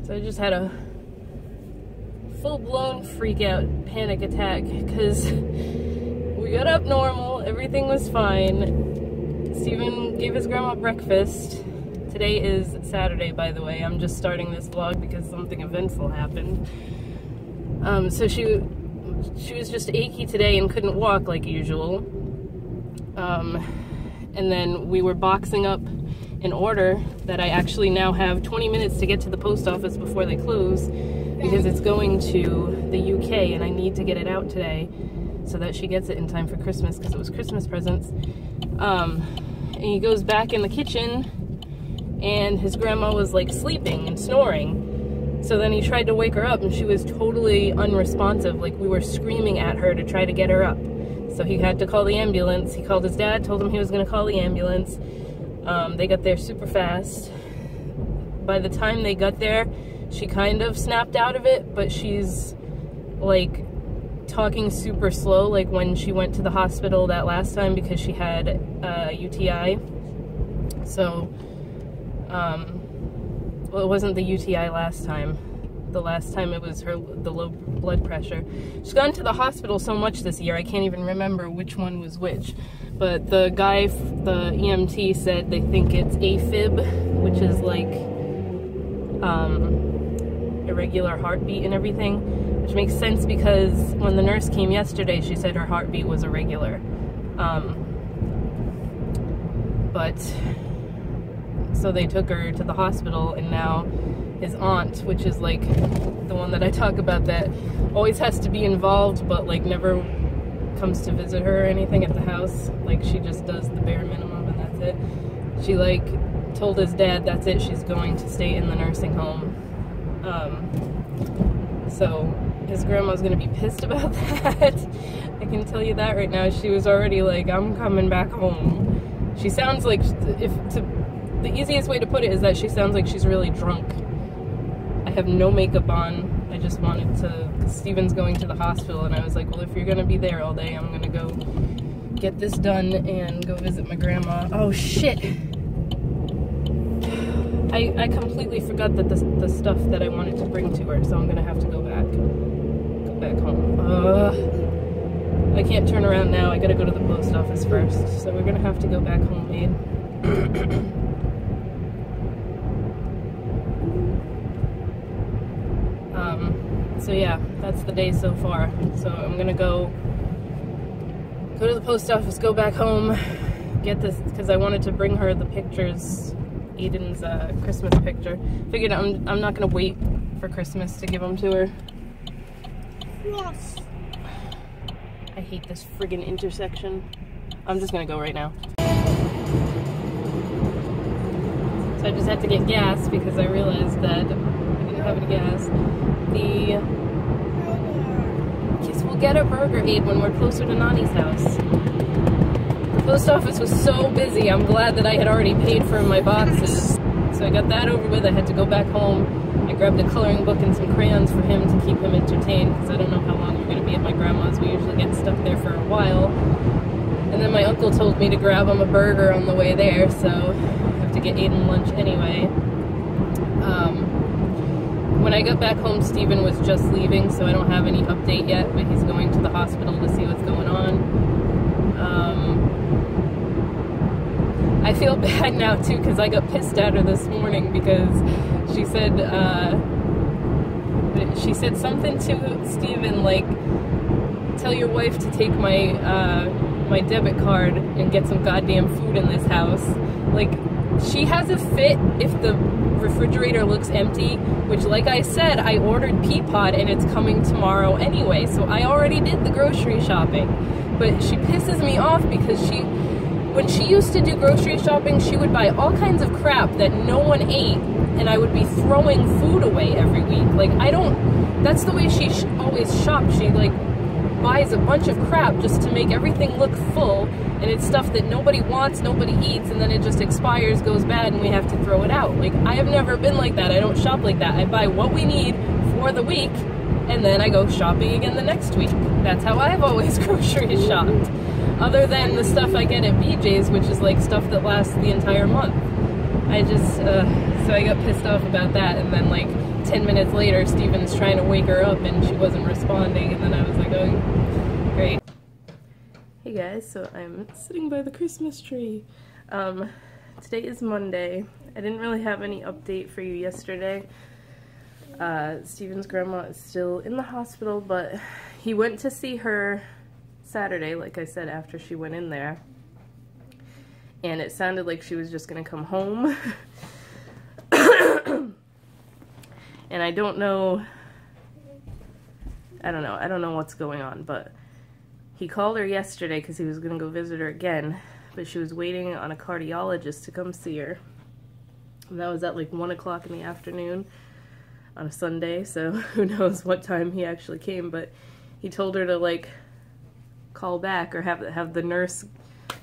So I just had a full-blown freak-out panic attack because we got up normal, everything was fine. Steven gave his grandma breakfast. Today is Saturday, by the way. I'm just starting this vlog because something eventful happened. So she was just achy today and couldn't walk like usual. And then we were boxing up an order that I actually now have 20 minutes to get to the post office before they close because it's going to the UK and I need to get it out today so that she gets it in time for Christmas because it was Christmas presents. And he goes back in the kitchen and his grandma was like sleeping and snoring. So then he tried to wake her up and she was totally unresponsive. Like we were screaming at her to try to get her up. So he had to call the ambulance. He called his dad, told him he was gonna call the ambulance. They got there super fast. By the time they got there, she kind of snapped out of it, but she's like talking super slow, like when she went to the hospital that last time because she had a UTI. So, well, it wasn't the UTI last time. The last time it was the low blood pressure. She's gone to the hospital so much this year, I can't even remember which one was which. But the guy, the EMT, said they think it's AFib, which is like irregular heartbeat and everything, which makes sense because when the nurse came yesterday, she said her heartbeat was irregular. But so they took her to the hospital, and now his aunt, which is like the one that I talk about that always has to be involved but like never comes to visit her or anything at the house, like she just does the bare minimum and that's it. She like told his dad that's it, she's going to stay in the nursing home. So his grandma's gonna be pissed about that. I can tell you that right now. She was already like, I'm coming back home. She sounds like, the easiest way to put it is that she sounds like she's really drunk. I have no makeup on. I just wanted to, because Steven's going to the hospital, and I was like, well, if you're gonna be there all day, I'm gonna go get this done and go visit my grandma. Oh shit! I completely forgot that the stuff that I wanted to bring to her, so I'm gonna have to go back home. I can't turn around now. I gotta go to the post office first, so we're gonna have to go back home, Aid. So yeah, that's the day so far. So I'm gonna go to the post office, go back home, get this, because I wanted to bring her the pictures, Eden's Christmas picture. Figured I'm not gonna wait for Christmas to give them to her. Yes. I hate this friggin' intersection. I'm just gonna go right now. So I just had to get gas because I realized that I didn't have any gas. Yes, we'll get a burger, Aid, when we're closer to Nani's house. The post office was so busy, I'm glad that I had already paid for my boxes. So I got that over with. I had to go back home. I grabbed a coloring book and some crayons for him to keep him entertained, because I don't know how long we're going to be at my grandma's. We usually get stuck there for a while. And then my uncle told me to grab him a burger on the way there, so I have to get Aiden lunch anyway. When I got back home, Steven was just leaving, so I don't have any update yet, but he's going to the hospital to see what's going on. I feel bad now, too, because I got pissed at her this morning because she said something to Steven, like, tell your wife to take my, my debit card and get some goddamn food in this house. Like, she has a fit if the refrigerator looks empty, which, like I said, I ordered Peapod and it's coming tomorrow anyway, so I already did the grocery shopping. But she pisses me off because when she used to do grocery shopping, she would buy all kinds of crap that no one ate, and I would be throwing food away every week. Like, that's the way she always shops. She, like, buys a bunch of crap just to make everything look full, and it's stuff that nobody wants, nobody eats, and then it just expires, goes bad, and we have to throw it out. Like, I have never been like that. I don't shop like that. I buy what we need for the week, and then I go shopping again the next week. That's how I've always grocery shopped. Other than the stuff I get at BJ's, which is like stuff that lasts the entire month. I just, So I got pissed off about that, and then like 10 minutes later, Steven's trying to wake her up and she wasn't responding, and then I was like, oh, great. Hey guys, so I'm sitting by the Christmas tree. Today is Monday. I didn't really have any update for you yesterday. Steven's grandma is still in the hospital, but he went to see her Saturday, like I said, after she went in there. And it sounded like she was just gonna come home. And I don't know what's going on, but he called her yesterday because he was gonna go visit her again, but she was waiting on a cardiologist to come see her. And that was at like 1 o'clock in the afternoon on a Sunday, so who knows what time he actually came, but he told her to like call back or have the nurse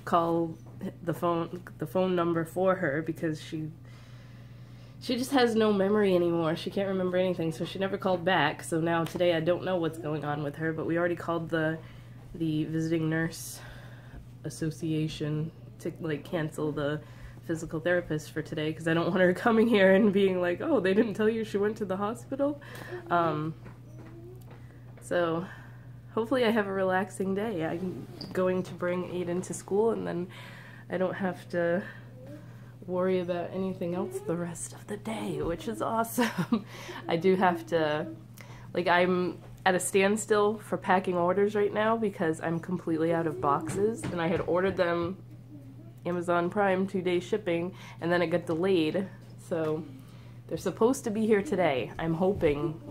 call the phone number for her, because she just has no memory anymore. She can't remember anything, so she never called back. So now today I don't know what's going on with her, but we already called the visiting nurse association to like cancel the physical therapist for today, because I don't want her coming here and being like, oh, they didn't tell you she went to the hospital. So hopefully I have a relaxing day. I'm going to bring Aiden to school, and then I don't have to worry about anything else the rest of the day, which is awesome. I do have to, like, I'm at a standstill for packing orders right now because I'm completely out of boxes, and I had ordered them Amazon Prime 2-day shipping, and then it got delayed, so they're supposed to be here today. I'm hoping,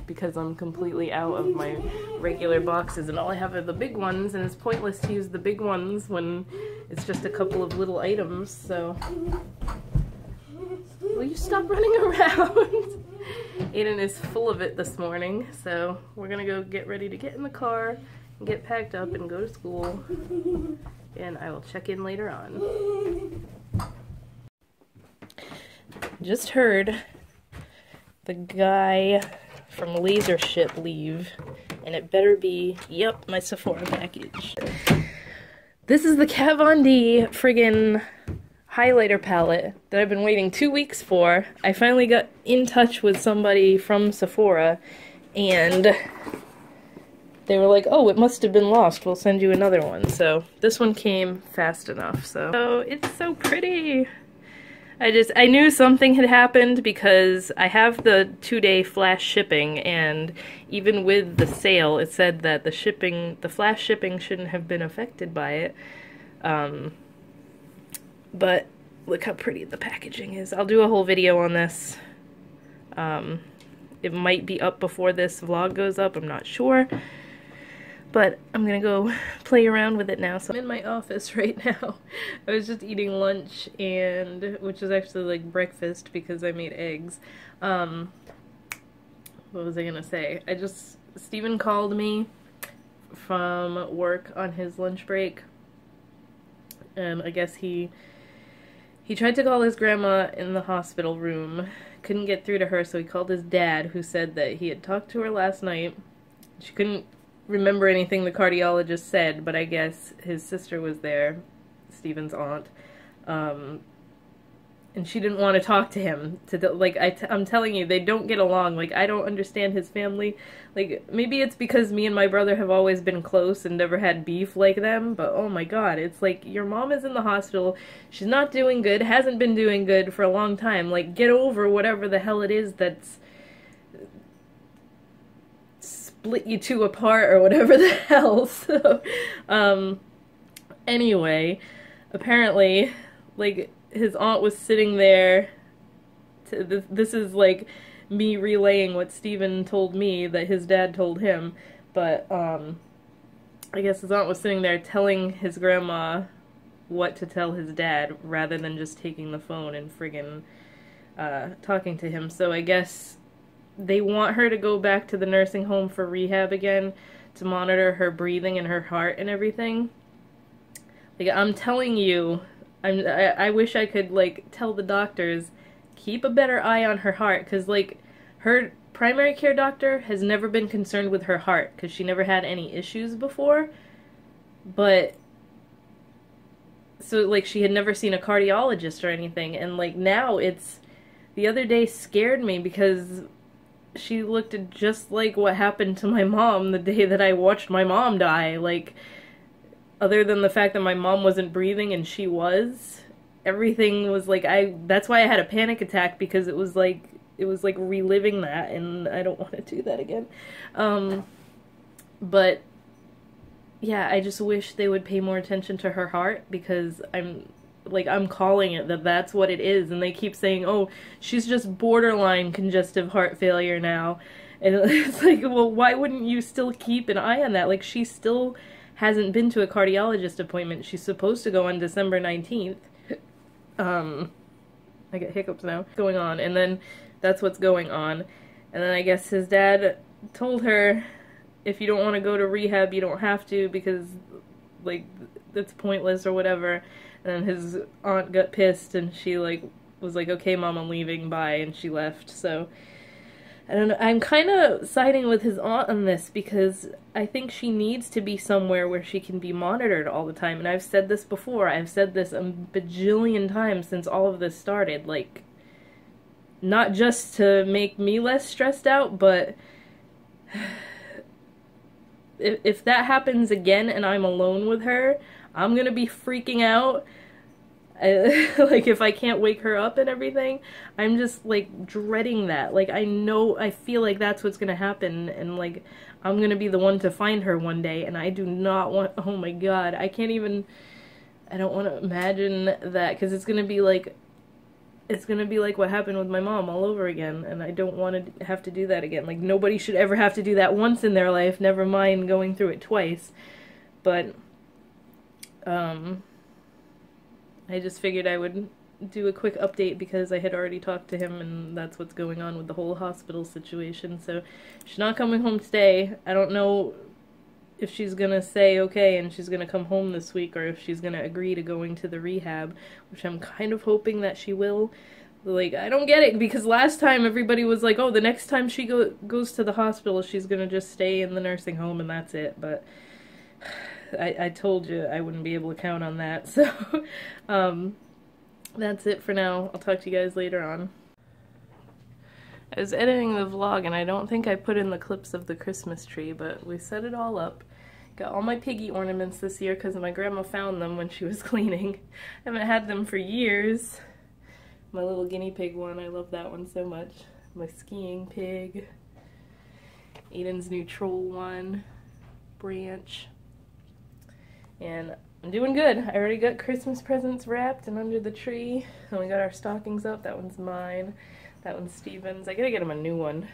because I'm completely out of my regular boxes, and all I have are the big ones, and it's pointless to use the big ones when it's just a couple of little items, so will you stop running around? Aiden is full of it this morning, so we're gonna go get ready to get in the car and get packed up and go to school, and I will check in later on. Just heard the guy from Laser Ship leave, and it better be, yep, my Sephora package. This is the Kat Von D friggin' highlighter palette that I've been waiting 2 weeks for. I finally got in touch with somebody from Sephora, and they were like, oh, it must have been lost, we'll send you another one. So this one came fast enough, so it's so pretty. I knew something had happened because I have the 2-day flash shipping, and even with the sale, it said that the flash shipping shouldn't have been affected by it. But look how pretty the packaging is. I'll do a whole video on this. It might be up before this vlog goes up, I'm not sure. But I'm gonna go play around with it now. So I'm in my office right now. I was just eating lunch, and which is actually like breakfast because I made eggs. What was I gonna say? Steven called me from work on his lunch break, and I guess he tried to call his grandma in the hospital room. Couldn't get through to her, so he called his dad, who said that he had talked to her last night. She couldn't remember anything the cardiologist said, but I guess his sister was there, Steven's aunt, and she didn't want to talk to him. I'm telling you, they don't get along. Like, I don't understand his family. Like, maybe it's because me and my brother have always been close and never had beef like them, but oh my god, it's like, your mom is in the hospital, she's not doing good, hasn't been doing good for a long time. Like, get over whatever the hell it is that's split you two apart or whatever the hell. So, anyway, apparently, like, his aunt was sitting there this is like me relaying what Steven told me that his dad told him, but I guess his aunt was sitting there telling his grandma what to tell his dad rather than just taking the phone and friggin' talking to him. So I guess they want her to go back to the nursing home for rehab again to monitor her breathing and her heart and everything. Like, I'm telling you, I wish I could, like, tell the doctors, keep a better eye on her heart, because, like, her primary care doctor has never been concerned with her heart, because she never had any issues before, but, so, like, she had never seen a cardiologist or anything, and, like, now it's the other day scared me because she looked just like what happened to my mom the day that I watched my mom die. Like, other than the fact that my mom wasn't breathing and she was, everything was like, that's why I had a panic attack, because it was like reliving that, and I don't want to do that again. But yeah, I just wish they would pay more attention to her heart, because I'm calling it that's what it is, and they keep saying, oh, she's just borderline congestive heart failure now. And it's like, well, why wouldn't you still keep an eye on that? Like, she still hasn't been to a cardiologist appointment. She's supposed to go on December 19th. I get hiccups now. Going on, and then that's what's going on. And then I guess his dad told her, if you don't want to go to rehab, you don't have to, because, like, it's pointless or whatever. And his aunt got pissed, and she, like, was like, okay, Mom, I'm leaving, bye, and she left. So, I don't know, I'm kind of siding with his aunt on this, because I think she needs to be somewhere where she can be monitored all the time. And I've said this before, I've said this a bajillion times since all of this started, like, not just to make me less stressed out, but if that happens again and I'm alone with her, I'm gonna be freaking out. Like, if I can't wake her up and everything, I'm just, like, dreading that. Like, I feel like that's what's gonna happen, and, like, I'm gonna be the one to find her one day, and I do not want, oh my god, I don't want to imagine that, because it's gonna be like what happened with my mom all over again, and I don't want to have to do that again. Like, nobody should ever have to do that once in their life, never mind going through it twice. But, I just figured I would do a quick update, because I had already talked to him, and that's what's going on with the whole hospital situation. So, she's not coming home today. I don't know if she's gonna say okay and she's gonna come home this week, or if she's gonna agree to going to the rehab, which I'm kind of hoping that she will. Like, I don't get it, because last time everybody was like, oh, the next time she goes to the hospital, she's gonna just stay in the nursing home and that's it. But I told you I wouldn't be able to count on that. So that's it for now. I'll talk to you guys later on. I was editing the vlog, and I don't think I put in the clips of the Christmas tree, but we set it all up. Got all my piggy ornaments this year because my grandma found them when she was cleaning. I haven't had them for years. My little guinea pig one, I love that one so much. My skiing pig. Aiden's new troll one. Branch. And I'm doing good. I already got Christmas presents wrapped and under the tree. And we got our stockings up. That one's mine. That one's Steven's. I gotta get him a new one.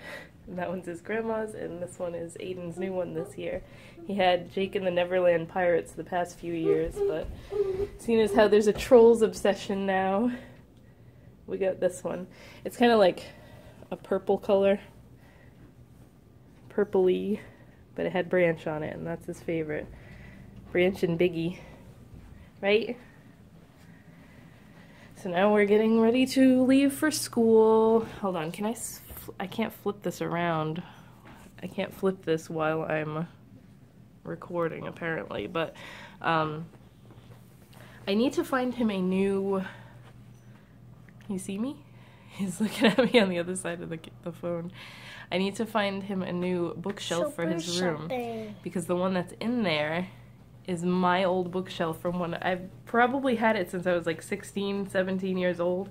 And that one's his grandma's, and this one is Aiden's new one this year. He had Jake and the Neverland Pirates the past few years, but seeing as how there's a Trolls obsession now, we got this one. It's kind of like a purple color. Purpley, but it had Branch on it, and that's his favorite. Branch and Biggie, right? So now we're getting ready to leave for school. Hold on, I can't flip this around. I can't flip this while I'm recording, apparently, but I need to find him a new, you see me? He's looking at me on the other side of the phone. I need to find him a new bookshelf for his room, because the one that's in there is my old bookshelf from when I've probably had it since I was like 16, 17 years old,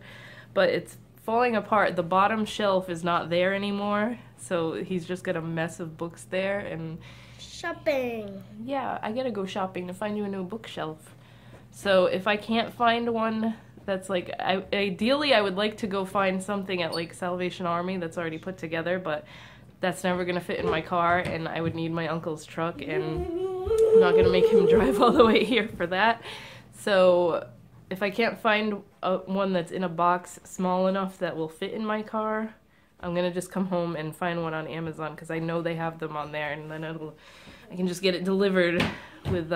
but it's falling apart. The bottom shelf is not there anymore, so he's just got a mess of books there. And shopping. Yeah, I gotta go shopping to find you a new bookshelf. So if I can't find one that's like, ideally I would like to go find something at like Salvation Army that's already put together, but that's never gonna fit in my car, and I would need my uncle's truck, and I'm not gonna make him drive all the way here for that. So if I can't find one that's in a box small enough that will fit in my car, I'm gonna just come home and find one on Amazon, because I know they have them on there, and then I can just get it delivered with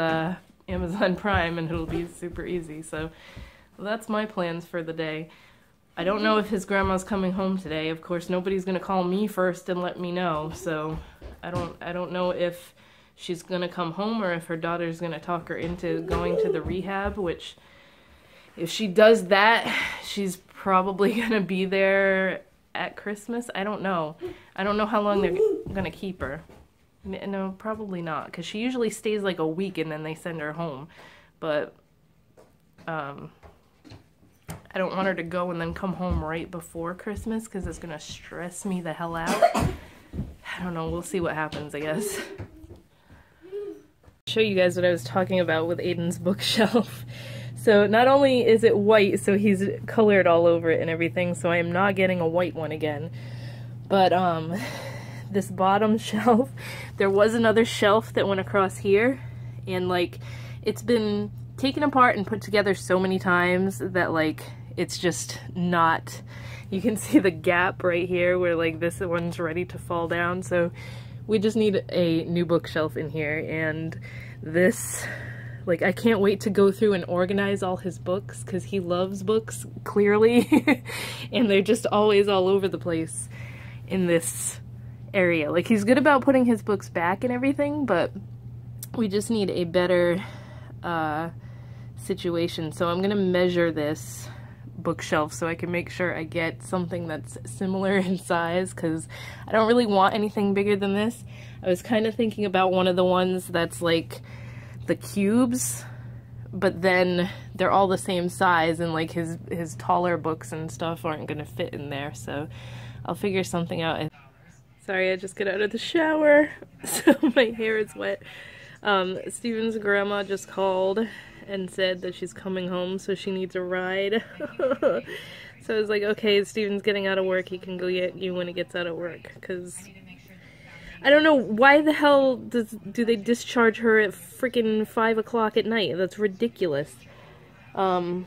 Amazon Prime, and it'll be super easy. So that's my plans for the day. I don't know if his grandma's coming home today. Of course, nobody's gonna call me first and let me know, so I don't know if she's gonna come home or if her daughter's gonna talk her into going to the rehab, which, if she does that, she's probably gonna be there at Christmas. I don't know. I don't know how long they're gonna keep her. No, probably not, because she usually stays like a week and then they send her home. But I don't want her to go and then come home right before Christmas, because it's gonna stress me the hell out. I don't know, we'll see what happens, I guess. Show you guys what I was talking about with Aiden's bookshelf. So not only is it white, so he's colored all over it and everything, so I am not getting a white one again. But this bottom shelf, there was another shelf that went across here, and like it's been taken apart and put together so many times that like it's just not, you can see the gap right here where like this one's ready to fall down. So we just need a new bookshelf in here, and this, like, I can't wait to go through and organize all his books, because he loves books, clearly, and they're just always all over the place in this area. Like, he's good about putting his books back and everything, but we just need a better situation. So I'm gonna measure this bookshelf so I can make sure I get something that's similar in size, because I don't really want anything bigger than this. I was kind of thinking about one of the ones that's like the cubes, but then they're all the same size, and like his taller books and stuff aren't gonna fit in there, so I'll figure something out. Sorry, I just got out of the shower, so my hair is wet. Steven's grandma just called and said that she's coming home, so she needs a ride. So I was like, okay, Steven's getting out of work, he can go get you when he gets out of work, because I don't know why the hell do they discharge her at freaking 5 o'clock at night. That's ridiculous. So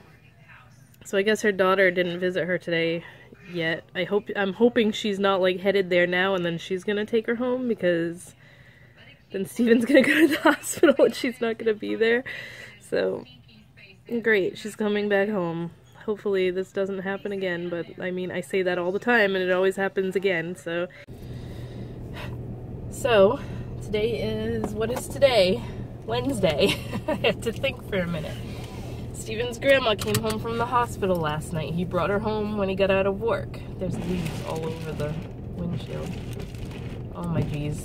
I guess her daughter didn't visit her today yet. I'm hoping she's not like headed there now and then she's gonna take her home, because then Steven's gonna go to the hospital and she's not gonna be there. So great, she's coming back home. Hopefully this doesn't happen again, but I mean, I say that all the time and it always happens again, so. So, today is, what is today? Wednesday. I had to think for a minute. Steven's grandma came home from the hospital last night. He brought her home when he got out of work. There's leaves all over the windshield. Oh my geez.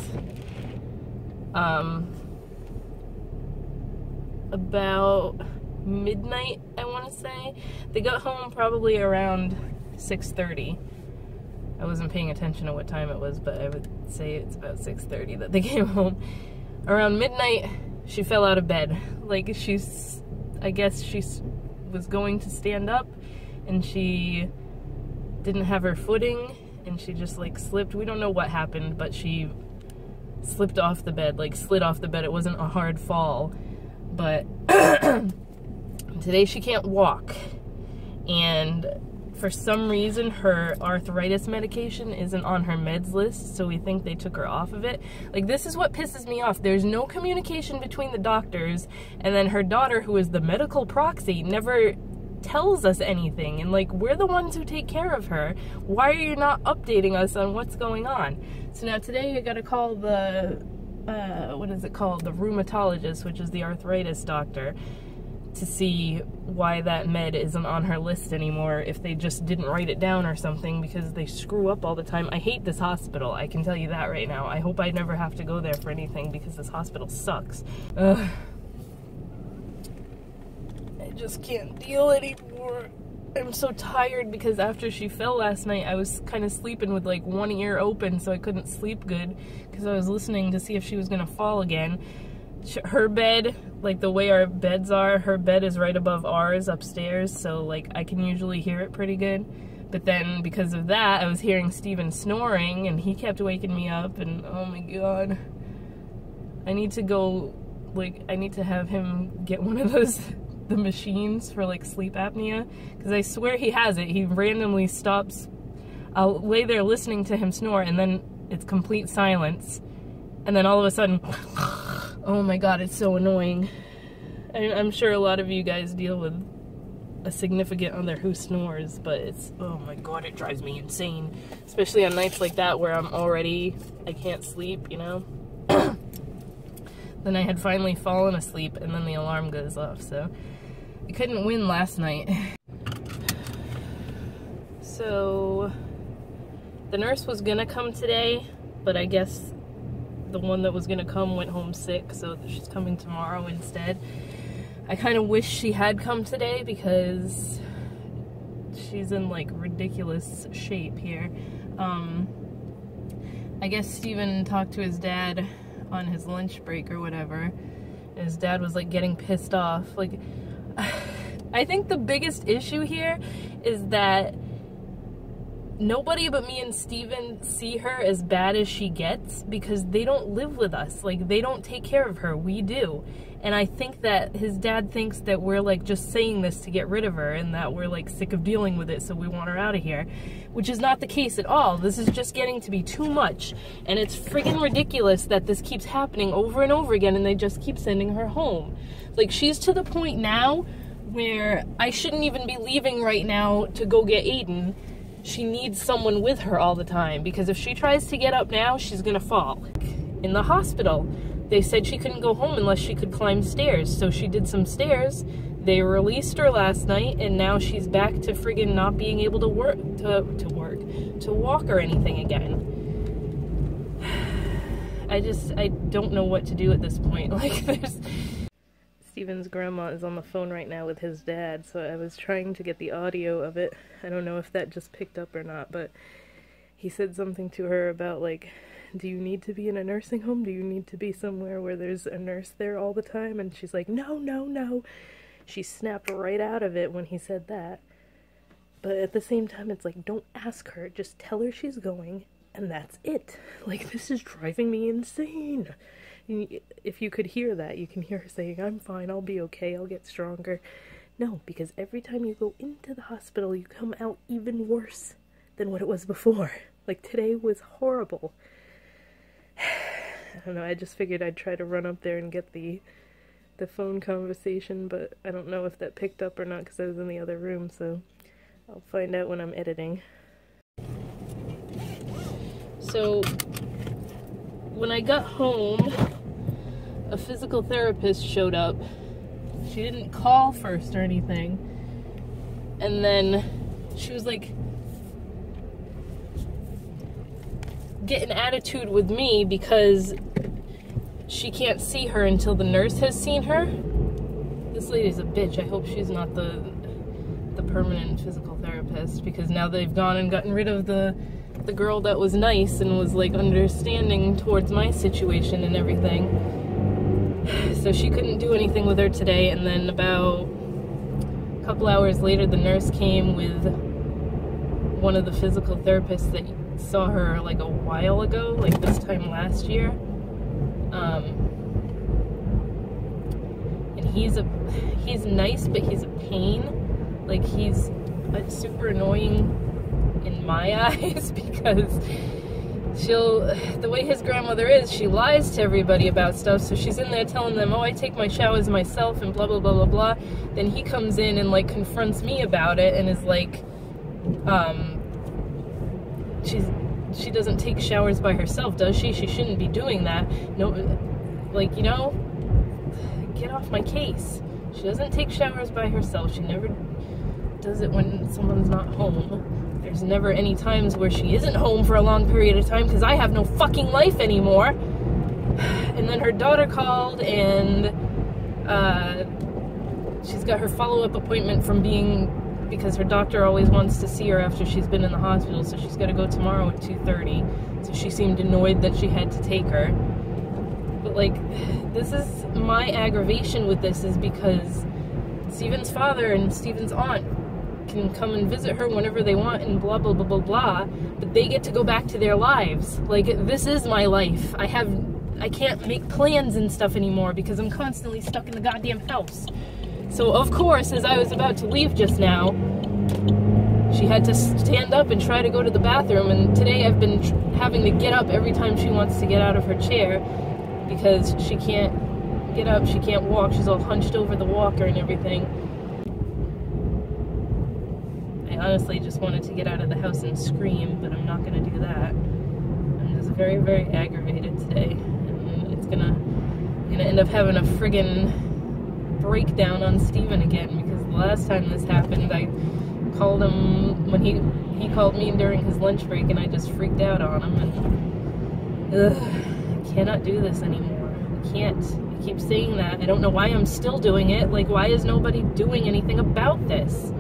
About midnight, I want to say. They got home probably around 6:30. I wasn't paying attention to what time it was, but I would say it's about 6:30 that they came home. Around midnight, she fell out of bed. Like, I guess she was going to stand up, and she didn't have her footing, and she just, like, slipped. We don't know what happened, but she slipped off the bed, like, slid off the bed. It wasn't a hard fall, but today she can't walk, and for some reason, her arthritis medication isn't on her meds list, so we think they took her off of it. Like, this is what pisses me off. There's no communication between the doctors, and then her daughter, who is the medical proxy, never tells us anything. And, like, we're the ones who take care of her. Why are you not updating us on what's going on? So now today I gotta call the, what is it called? The rheumatologist, which is the arthritis doctor, to see why that med isn't on her list anymore, if they just didn't write it down or something, because they screw up all the time. I hate this hospital, I can tell you that right now. I hope I never have to go there for anything, because this hospital sucks. Ugh. I just can't deal anymore. I'm so tired, because after she fell last night, I was kind of sleeping with like one ear open, so I couldn't sleep good, because I was listening to see if she was gonna fall again. Her bed, like the way our beds are, her bed is right above ours upstairs, so like I can usually hear it pretty good. But then because of that, I was hearing Steven snoring, and he kept waking me up, and oh my god. I need to go, like, I need to have him get one of those, the machines for like sleep apnea, because I swear he has it. He randomly stops. I'll lay there listening to him snore, and then it's complete silence, and then all of a sudden, oh my god, it's so annoying. I'm sure a lot of you guys deal with a significant other who snores, but it's, oh my god, it drives me insane. Especially on nights like that where I can't sleep, you know? Then I had finally fallen asleep, and then the alarm goes off, so I couldn't win last night. So the nurse was gonna come today, but I guess the one that was gonna come went home sick, so she's coming tomorrow instead. I kind of wish she had come today because she's in like ridiculous shape here. I guess Steven talked to his dad on his lunch break or whatever, and his dad was like getting pissed off. Like, I think the biggest issue here is that nobody but me and Steven see her as bad as she gets because they don't live with us. Like, they don't take care of her. We do. And I think that his dad thinks that we're like just saying this to get rid of her and that we're like sick of dealing with it, so we want her out of here. Which is not the case at all. This is just getting to be too much. And it's friggin' ridiculous that this keeps happening over and over again and they just keep sending her home. Like, she's to the point now where I shouldn't even be leaving right now to go get Aiden. She needs someone with her all the time because if she tries to get up now, she's gonna fall. In the hospital, they said she couldn't go home unless she could climb stairs, so she did some stairs. They released her last night, and now she's back to friggin' not being able to walk or anything again. I don't know what to do at this point. Like, Steven's grandma is on the phone right now with his dad, so I was trying to get the audio of it. I don't know if that just picked up or not, but he said something to her about, like, do you need to be in a nursing home? Do you need to be somewhere where there's a nurse there all the time? And she's like, no, no, no. She snapped right out of it when he said that. But at the same time, it's like, don't ask her. Just tell her she's going, and that's it. Like, this is driving me insane. If you could hear that, you can hear her saying, I'm fine, I'll be okay, I'll get stronger. No, because every time you go into the hospital, you come out even worse than what it was before. Like, today was horrible. I don't know, I just figured I'd try to run up there and get the phone conversation, but I don't know if that picked up or not because I was in the other room, so I'll find out when I'm editing. So, when I got home, a physical therapist showed up. She didn't call first or anything, and then she was like getting attitude with me because she can't see her until the nurse has seen her. This lady's a bitch. I hope she's not the permanent physical therapist, because now they've gone and gotten rid of the girl that was nice and was like understanding towards my situation and everything. So she couldn't do anything with her today, and then about a couple hours later the nurse came with one of the physical therapists that saw her like a while ago, like this time last year. And he's nice, but he's a pain. Like, he's super annoying in my eyes because the way his grandmother is, she lies to everybody about stuff. So she's in there telling them, oh, I take my showers myself and blah blah blah blah blah. Then he comes in and like confronts me about it and is like, she doesn't take showers by herself, does she? She shouldn't be doing that. No, like, you know, get off my case. She doesn't take showers by herself. She never does it when someone's not home. There's never any times where she isn't home for a long period of time because I have no fucking life anymore. And then her daughter called, and she's got her follow-up appointment because her doctor always wants to see her after she's been in the hospital, so she's got to go tomorrow at 2:30. So she seemed annoyed that she had to take her. But like, this is my aggravation with this, is because Steven's father and Steven's aunt can come and visit her whenever they want and blah blah blah blah blah, but they get to go back to their lives. Like, this is my life. I can't make plans and stuff anymore because I'm constantly stuck in the goddamn house. So of course, as I was about to leave just now, she had to stand up and try to go to the bathroom, and today I've been having to get up every time she wants to get out of her chair because she can't get up, she can't walk, she's all hunched over the walker and everything. I honestly just wanted to get out of the house and scream, but I'm not going to do that. I'm just very, very aggravated today, and it's gonna end up having a friggin' breakdown on Steven again, because the last time this happened, I called him when he called me during his lunch break, and I just freaked out on him, and I cannot do this anymore. I can't. I keep saying that. I don't know why I'm still doing it. Like, why is nobody doing anything about this?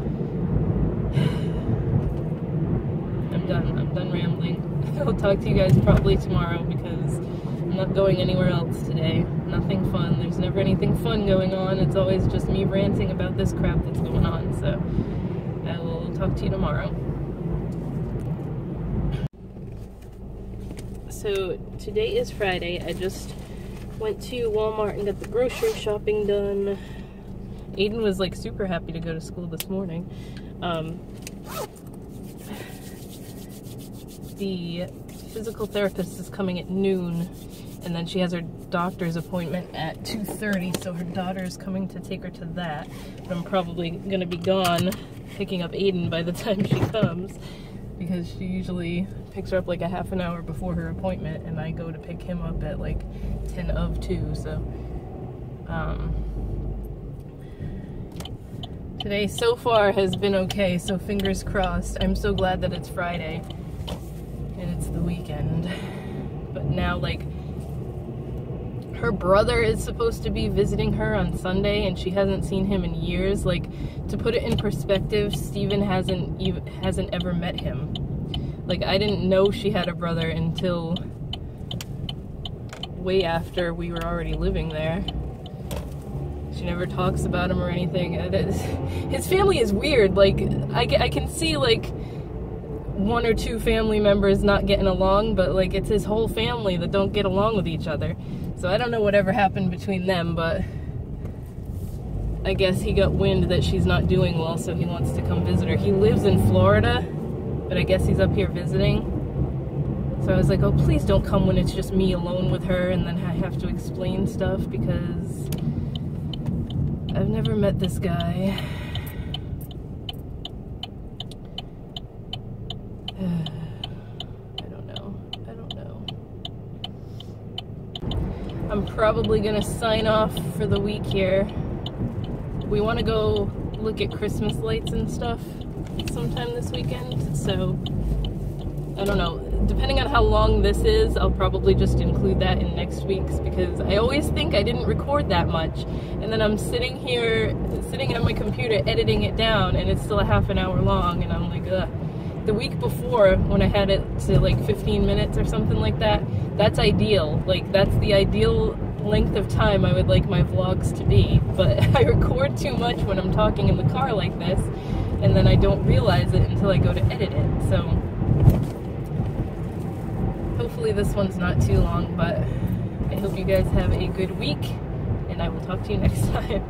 I'm done rambling. I'll talk to you guys probably tomorrow because I'm not going anywhere else today. Nothing fun. There's never anything fun going on. It's always just me ranting about this crap that's going on. So I will talk to you tomorrow. So today is Friday. I just went to Walmart and got the grocery shopping done. Aiden was like super happy to go to school this morning. The physical therapist is coming at noon, and then she has her doctor's appointment at 2:30, so her daughter is coming to take her to that. But I'm probably gonna be gone picking up Aiden by the time she comes, because she usually picks her up like a half an hour before her appointment, and I go to pick him up at like 10 of 2, so today so far has been okay, so fingers crossed. I'm so glad that it's Friday and it's the weekend. But now, like, her brother is supposed to be visiting her on Sunday, and she hasn't seen him in years. Like, to put it in perspective, Steven hasn't ever met him. Like, I didn't know she had a brother until way after we were already living there. She never talks about him or anything. His family is weird. Like, I can see, like, one or two family members not getting along, but, like, it's his whole family that don't get along with each other. So I don't know whatever happened between them, but I guess he got wind that she's not doing well, so he wants to come visit her. He lives in Florida, but I guess he's up here visiting. So I was like, oh, please don't come when it's just me alone with her, and then I have to explain stuff, because I've never met this guy. I'm probably gonna sign off for the week here. We want to go look at Christmas lights and stuff sometime this weekend, so I don't know. Depending on how long this is, I'll probably just include that in next week's, because I always think I didn't record that much, and then I'm sitting at my computer editing it down, and it's still a half an hour long, and I'm like, ugh. The week before, when I had it to like 15 minutes or something like that, that's ideal. Like, that's the ideal length of time I would like my vlogs to be. But I record too much when I'm talking in the car like this, and then I don't realize it until I go to edit it. So hopefully this one's not too long, but I hope you guys have a good week, and I will talk to you next time.